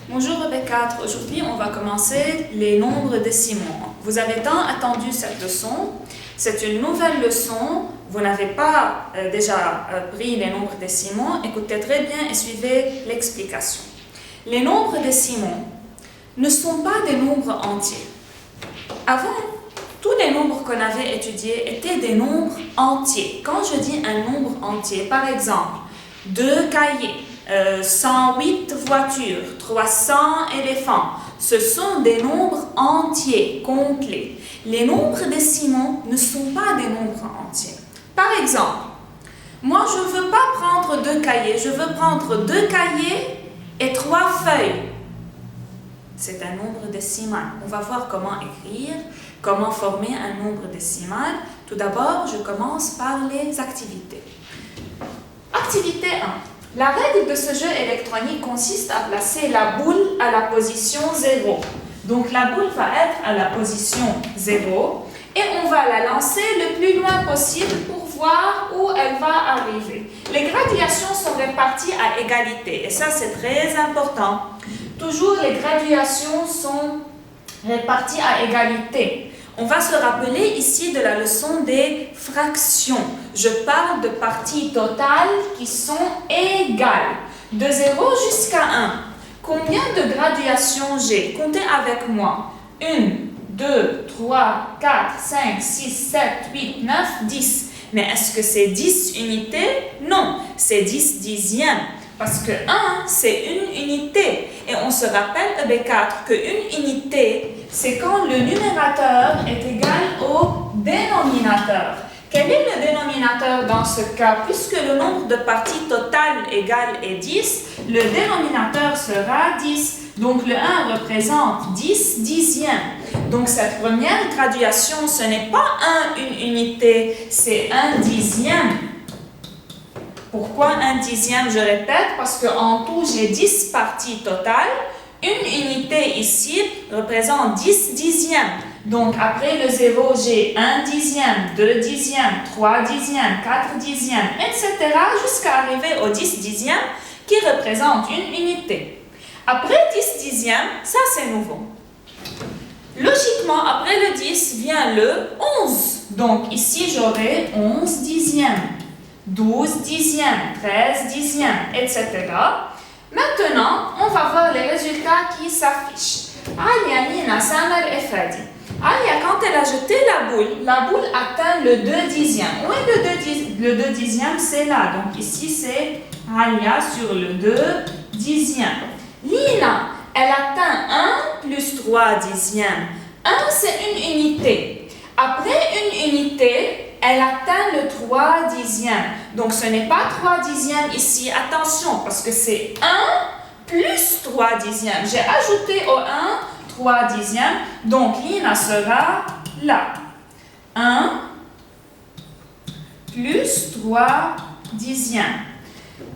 Bonjour B4, aujourd'hui on va commencer les nombres décimaux. Vous avez tant attendu cette leçon, c'est une nouvelle leçon, vous n'avez pas déjà pris les nombres décimaux, écoutez très bien et suivez l'explication. Les nombres décimaux ne sont pas des nombres entiers. Avant, tous les nombres qu'on avait étudiés étaient des nombres entiers. Quand je dis un nombre entier, par exemple, 2 cahiers, 108 voitures, 300 éléphants, ce sont des nombres entiers, complets. Les nombres décimaux ne sont pas des nombres entiers. Par exemple, moi je ne veux pas prendre 2 cahiers, je veux prendre 2 cahiers et 3 feuilles. C'est un nombre décimal. On va voir comment écrire, comment former un nombre décimal. Tout d'abord, je commence par les activités. Activité 1. La règle de ce jeu électronique consiste à placer la boule à la position 0. Donc la boule va être à la position 0 et on va la lancer le plus loin possible pour voir où elle va arriver. Les graduations sont réparties à égalité et ça c'est très important. Toujours les graduations sont réparties à égalité. On va se rappeler ici de la leçon des fractions. Je parle de parties totales qui sont égales. De 0 jusqu'à 1. Combien de graduations j'ai? Comptez avec moi. 1, 2, 3, 4, 5, 6, 7, 8, 9, 10. Mais est-ce que c'est 10 unités? Non, c'est 10 dixièmes. Parce que 1, c'est une unité. Et on se rappelle, B4, qu'une unité, c'est quand le numérateur est égal au dénominateur. Quel est le dénominateur dans ce cas? Puisque le nombre de parties totales égales est 10, le dénominateur sera 10. Donc le 1 représente 10 dixièmes. Donc cette première graduation, ce n'est pas une unité, c'est 1 dixième. Pourquoi 1 dixième? Je répète, parce qu'en tout, j'ai 10 parties totales. Une unité ici représente 10 dixièmes. Donc, après le 0, j'ai 1 dixième, 2 dixièmes, 3 dixièmes, 4 dixièmes, etc. jusqu'à arriver au 10 dixième qui représente une unité. Après 10 dixièmes, ça c'est nouveau. Logiquement, après le 10 vient le 11. Donc, ici, j'aurai 11 dixièmes. 12 dixièmes, 13 dixièmes, etc. Maintenant, on va voir les résultats qui s'affichent. Alia, Nina, Samer et Fadi. Alia, quand elle a jeté la boule atteint le 2 dixième. Où est le 2 dixième? C'est là. Donc ici, c'est Alia sur le 2 dixième. Lina, elle atteint 1 plus 3 dixièmes. 1, c'est une unité. Après une unité, elle atteint le 3 dixième. Donc, ce n'est pas 3 dixièmes ici. Attention, parce que c'est 1 plus 3 dixièmes. J'ai ajouté au 1 3 dixièmes. Donc, Lina sera là. 1 plus 3 dixièmes.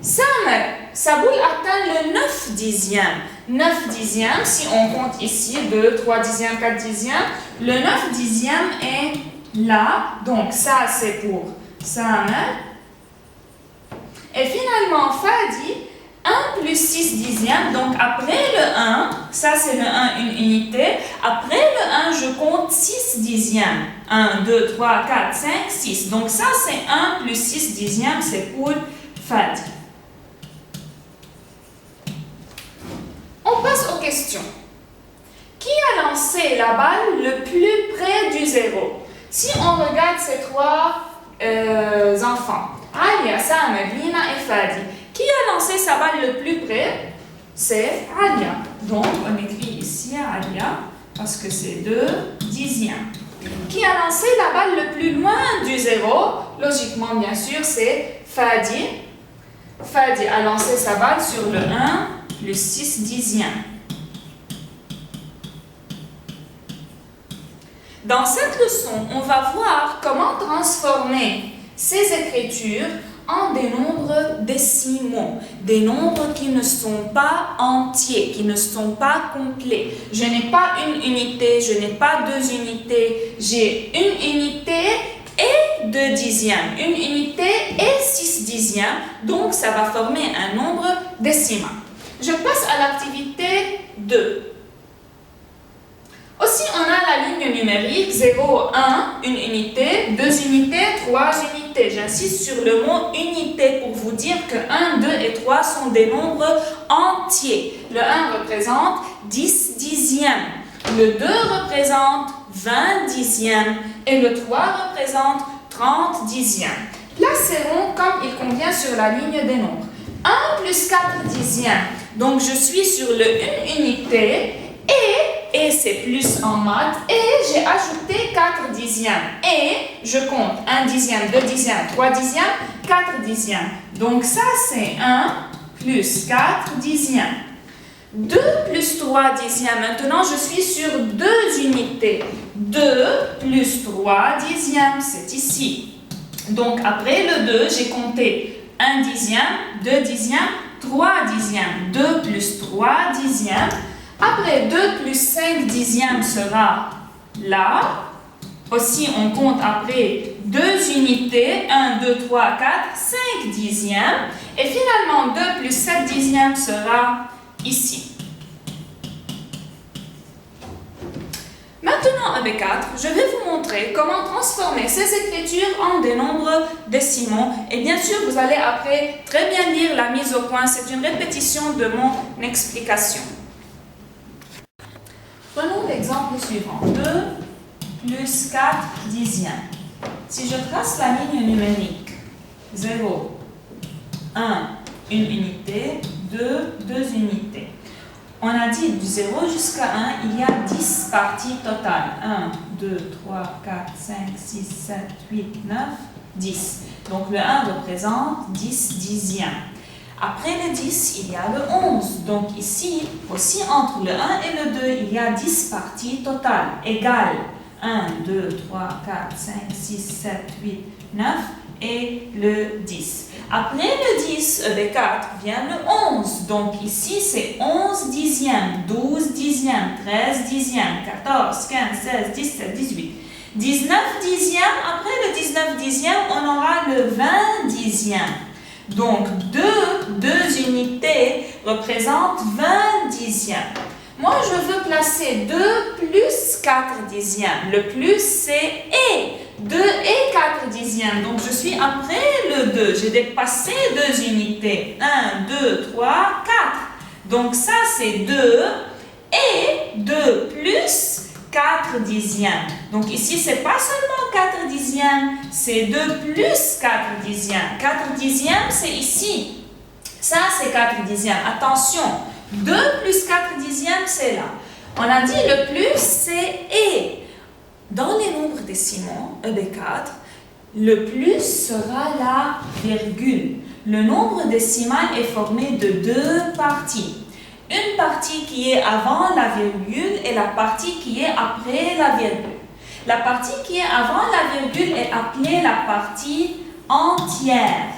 Samer, sa boule atteint le 9 dixièmes. 9 dixièmes, si on compte ici 2, 3 dixièmes, 4 dixièmes, le 9 dixième est là, donc ça c'est pour Samer. Et finalement, Fadi, 1 plus 6 dixièmes, donc après le 1, ça c'est le 1, une unité. Après le 1, je compte 6 dixièmes. 1, 2, 3, 4, 5, 6. Donc ça c'est 1 plus 6 dixièmes, c'est pour Fadi. On passe aux questions. Qui a lancé la balle le plus près du 0? Si on regarde ces 3 enfants, Alia, Samer, Lina et Fadi, qui a lancé sa balle le plus près? C'est Alia. Donc, on écrit ici Alia, parce que c'est 2 dixièmes. Qui a lancé la balle le plus loin du 0? Logiquement, bien sûr, c'est Fadi. Fadi a lancé sa balle sur le 1 plus 6 dixièmes. Dans cette leçon, on va voir comment transformer ces écritures en des nombres décimaux, des nombres qui ne sont pas entiers, qui ne sont pas complets. Je n'ai pas une unité, je n'ai pas 2 unités, j'ai une unité et 2 dixièmes, une unité et 6 dixièmes, donc ça va former un nombre décimal. Je passe à l'activité 2. Aussi, on a la ligne numérique 0, 1, une unité, 2 unités, 3 unités. J'insiste sur le mot unité pour vous dire que 1, 2 et 3 sont des nombres entiers. Le 1 représente 10 dixièmes. Le 2 représente 20 dixièmes. Et le 3 représente 30 dixièmes. Placez-on comme il convient sur la ligne des nombres. 1 plus 4 dixièmes. Donc, je suis sur le 1 unité et c'est plus en maths, et j'ai ajouté 4 dixièmes. Et je compte 1 dixième, 2 dixièmes, 3 dixièmes, 4 dixièmes. Donc ça, c'est 1 plus 4 dixièmes. 2 plus 3 dixièmes. Maintenant, je suis sur 2 unités. 2 plus 3 dixièmes, c'est ici. Donc, après le 2, j'ai compté 1 dixième, 2 dixièmes, 3 dixièmes. 2 plus 3 dixièmes. Après, 2 plus 5 dixièmes sera là. Aussi, on compte après 2 unités. 1, 2, 3, 4, 5 dixièmes. Et finalement, 2 plus 7 dixièmes sera ici. Maintenant, avec 4, je vais vous montrer comment transformer ces écritures en des nombres décimaux. Et bien sûr, vous allez après très bien lire la mise au point. C'est une répétition de mon explication. Prenons l'exemple suivant. 2 plus 4 dixièmes. Si je trace la ligne numérique 0, 1, une unité, 2, 2 unités. On a dit du 0 jusqu'à 1, il y a 10 parties totales. 1, 2, 3, 4, 5, 6, 7, 8, 9, 10. Donc le 1 représente 10 dixièmes. Après le 10, il y a le 11. Donc ici, aussi entre le 1 et le 2, il y a 10 parties totales égales 1, 2, 3, 4, 5, 6, 7, 8, 9 et le 10. Après le 10, EB4 vient le 11. Donc ici, c'est 11 dixièmes, 12 dixièmes, 13 dixièmes, 14, 15, 16, 17, 18. 19 dixièmes, après le 19 dixième, on aura le 20 dixième. Donc, 2 unités représentent 20 dixièmes. Moi, je veux placer 2 plus 4 dixièmes. Le plus, c'est et. 2 et 4 dixièmes. Donc, je suis après le 2. J'ai dépassé 2 unités. 1, 2, 3, 4. Donc, ça, c'est 2 et 2 plus 4 dixièmes. Donc ici, ce n'est pas seulement 4 dixièmes, c'est 2 plus 4 dixièmes. 4 dixièmes, c'est ici. Ça, c'est 4 dixièmes. Attention, 2 plus 4 dixièmes, c'est là. On a dit le plus, c'est et. Dans les nombres décimaux, EB4, le plus sera la virgule. Le nombre décimal est formé de 2 parties. Une partie qui est avant la virgule et la partie qui est après la virgule. La partie qui est avant la virgule est appelée la partie entière.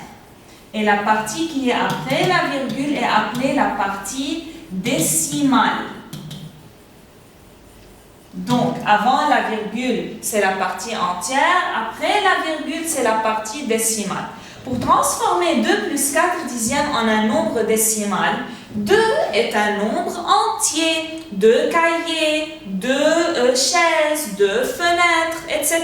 Et la partie qui est après la virgule est appelée la partie décimale. Donc, avant la virgule, c'est la partie entière. Après la virgule, c'est la partie décimale. Pour transformer 2 plus 4 dixièmes en un nombre décimal, 2 est un nombre entier. 2 cahiers, 2 chaises, 2 fenêtres, etc.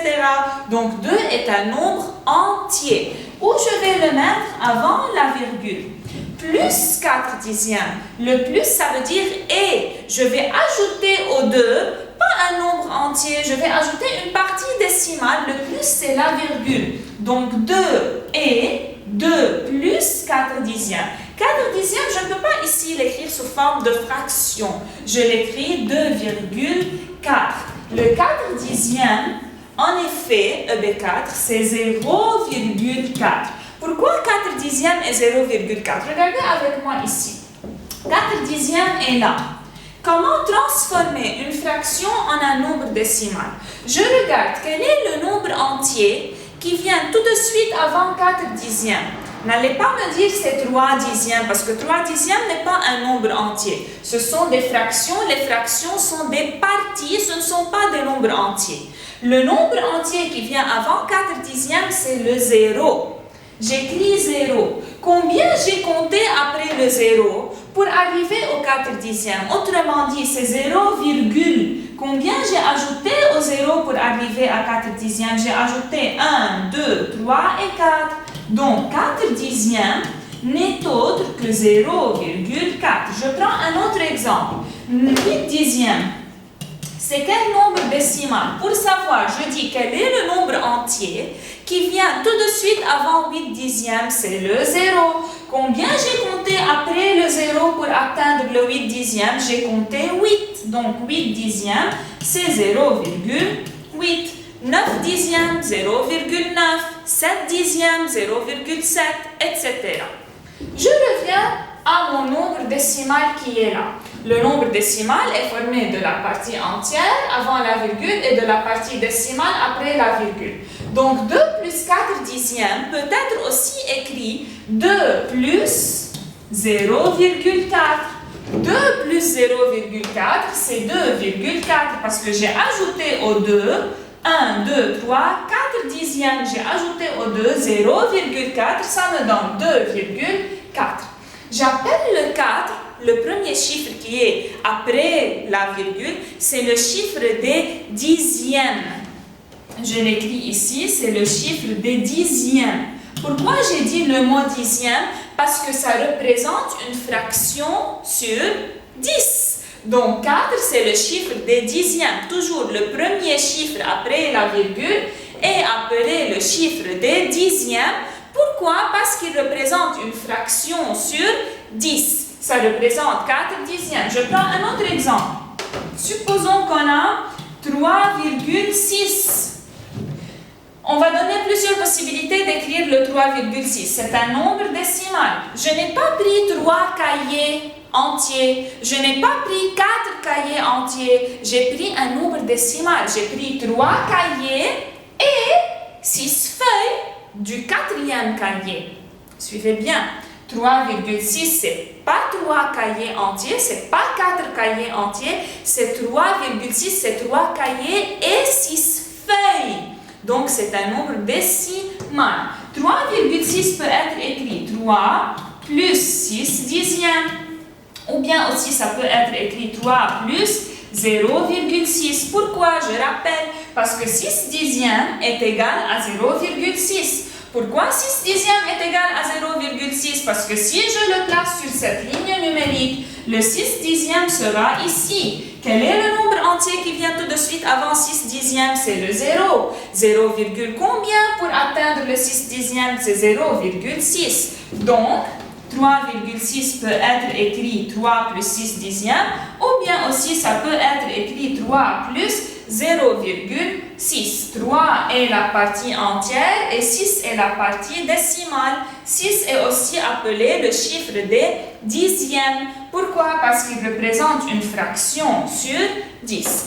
Donc 2 est un nombre entier. Où je vais le mettre avant la virgule. Plus 4 dixièmes. Le plus, ça veut dire et. Je vais ajouter au 2, pas un nombre entier, je vais ajouter une partie décimale. Le plus, c'est la virgule. Donc 2 et 2 plus 4 dixièmes. 4 dixièmes, je ne peux pas ici l'écrire sous forme de fraction. Je l'écris 2,4. Le 4 dixième, en effet, EB4, c'est 0,4. Pourquoi 4 dixièmes et 0,4? Regardez avec moi ici. 4 dixièmes est là. Comment transformer une fraction en un nombre décimal? Je regarde quel est le nombre entier qui vient tout de suite avant 4 dixièmes. N'allez pas me dire que c'est 3 dixièmes, parce que 3 dixièmes n'est pas un nombre entier. Ce sont des fractions. Les fractions sont des parties, ce ne sont pas des nombres entiers. Le nombre entier qui vient avant 4 dixièmes, c'est le 0. J'écris 0. Combien j'ai compté après le 0 pour pour arriver au 4 dixièmes. Autrement dit, c'est 0, combien j'ai ajouté au 0 pour arriver à 4 dixièmes? J'ai ajouté 1, 2, 3 et 4. Donc, 4 dixièmes n'est autre que 0,4. Je prends un autre exemple. 8 dixièmes. C'est quel nombre décimal? Pour savoir, je dis quel est le nombre entier qui vient tout de suite avant 8 dixièmes, c'est le 0. Combien j'ai compté après le 0 pour atteindre le 8 dixièmes? J'ai compté 8. Donc 8 dixièmes, c'est 0,8. 9 dixièmes, 0,9. 7 dixièmes, 0,7, etc. Je reviens à mon nombre décimal qui est là. Le nombre décimal est formé de la partie entière avant la virgule et de la partie décimale après la virgule. Donc 2 plus 4 dixièmes peut être aussi écrit 2 plus 0,4. 2 plus 0,4, c'est 2,4 parce que j'ai ajouté au 2 1, 2, 3, 4 dixièmes. J'ai ajouté au 2 0,4, ça me donne 2,4. J'appelle le 4, le premier chiffre qui est après la virgule, c'est le chiffre des dixièmes. Je l'écris ici, c'est le chiffre des dixièmes. Pourquoi j'ai dit le mot dixième? Parce que ça représente une fraction sur 10. Donc 4, c'est le chiffre des dixièmes. Toujours le premier chiffre après la virgule est appelé le chiffre des dixièmes. Pourquoi? Parce qu'il représente une fraction sur 10. Ça représente 4 dixièmes. Je prends un autre exemple. Supposons qu'on a 3,6. On va donner plusieurs possibilités d'écrire le 3,6. C'est un nombre décimal. Je n'ai pas pris 3 cahiers entiers. Je n'ai pas pris 4 cahiers entiers. J'ai pris un nombre décimal. J'ai pris 3 cahiers et 6 feuilles du 4e cahier. Suivez bien. 3,6, c'est pas 3 cahiers entiers, c'est pas 4 cahiers entiers, c'est 3,6, c'est 3 cahiers et 6 feuilles. Donc, c'est un nombre décimal. 3,6 peut être écrit 3 plus 6 dixièmes. Ou bien aussi, ça peut être écrit 3 plus 0,6. Pourquoi? Je rappelle, parce que 6 dixièmes est égal à 0,6. Pourquoi 6 dixièmes est égal à 0,6? Parce que si je le place sur cette ligne numérique, le 6 dixième sera ici. Quel est le nombre entier qui vient tout de suite avant 6 dixièmes? C'est le 0. 0, combien pour atteindre le 6 dixième? C'est 0,6. Donc, 3,6 peut être écrit 3 plus 6 dixièmes, ou bien aussi ça peut être écrit 3 plus 0,6. 3 est la partie entière et 6 est la partie décimale. 6 est aussi appelé le chiffre des dixièmes. Pourquoi? Parce qu'il représente une fraction sur 10.